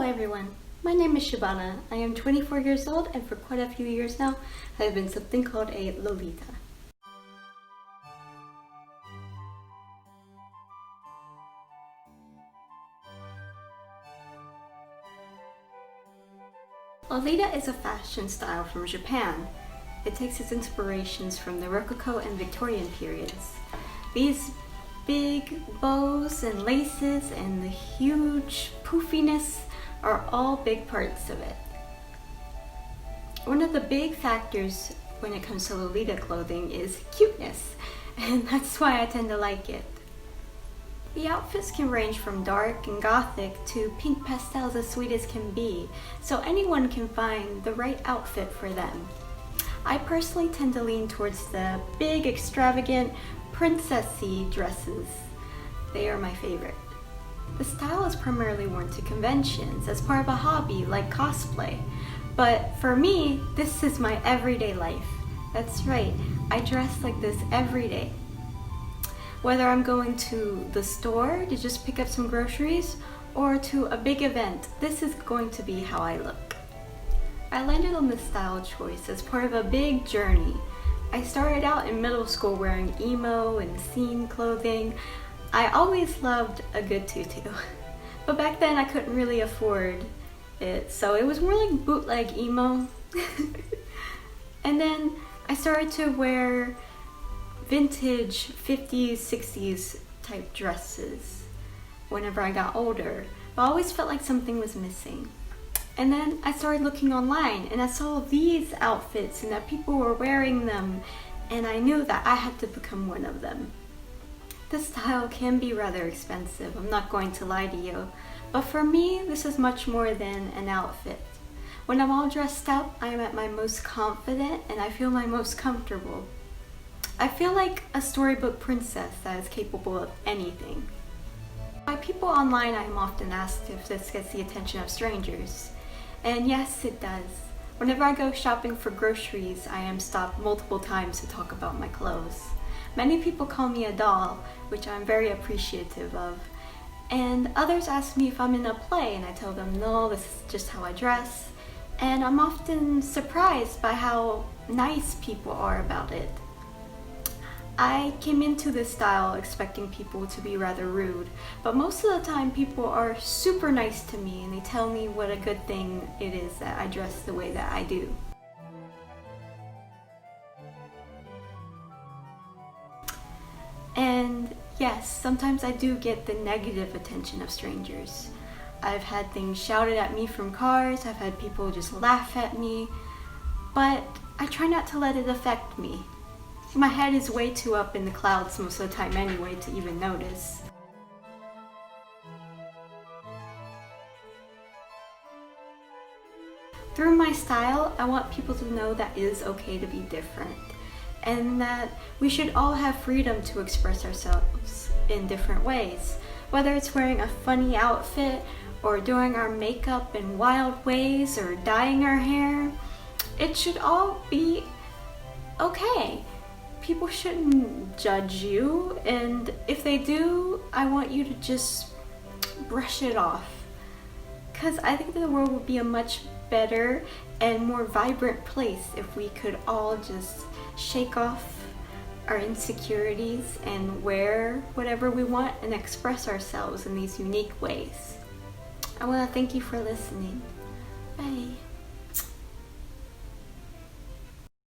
everyone, my name is Shabana. I am 24 years old and for quite a few years now I have been something called a Lolita. Lolita is a fashion style from Japan. It takes its inspirations from the Rococo and Victorian periods. These big bows and laces and the huge poofiness are all big parts of it. One of the big factors when it comes to Lolita clothing is cuteness, and that's why I tend to like it. The outfits can range from dark and gothic to pink pastels as sweet as can be, so anyone can find the right outfit for them. I personally tend to lean towards the big, extravagant, princessy dresses. They are my favorite. The style is primarily worn to conventions as part of a hobby like cosplay, but for me, this is my everyday life. That's right, I dress like this every day. Whether I'm going to the store to just pick up some groceries or to a big event, this is going to be how I look. I landed on this style choice as part of a big journey. I started out in middle school wearing emo and scene clothing. I always loved a good tutu, but back then I couldn't really afford it, so it was more like bootleg emo. And then I started to wear vintage 50s, 60s type dresses whenever I got older, but I always felt like something was missing. And then I started looking online and I saw these outfits and that people were wearing them, and I knew that I had to become one of them. This style can be rather expensive, I'm not going to lie to you, but for me this is much more than an outfit. When I'm all dressed up, I am at my most confident and I feel my most comfortable. I feel like a storybook princess that is capable of anything. By people online, I am often asked if this gets the attention of strangers. And yes, it does. Whenever I go shopping for groceries, I am stopped multiple times to talk about my clothes. Many people call me a doll, which I'm very appreciative of. And others ask me if I'm in a play, and I tell them no, this is just how I dress. And I'm often surprised by how nice people are about it. I came into this style expecting people to be rather rude, but most of the time people are super nice to me and they tell me what a good thing it is that I dress the way that I do. And yes, sometimes I do get the negative attention of strangers. I've had things shouted at me from cars, I've had people just laugh at me, but I try not to let it affect me. My head is way too up in the clouds most of the time anyway to even notice. Through my style, I want people to know that it is okay to be different, and that we should all have freedom to express ourselves in different ways. Whether it's wearing a funny outfit, or doing our makeup in wild ways, or dyeing our hair, it should all be okay. People shouldn't judge you, and if they do, I want you to just brush it off. Because I think that the world would be a much better and more vibrant place if we could all just shake off our insecurities and wear whatever we want and express ourselves in these unique ways. I want to thank you for listening.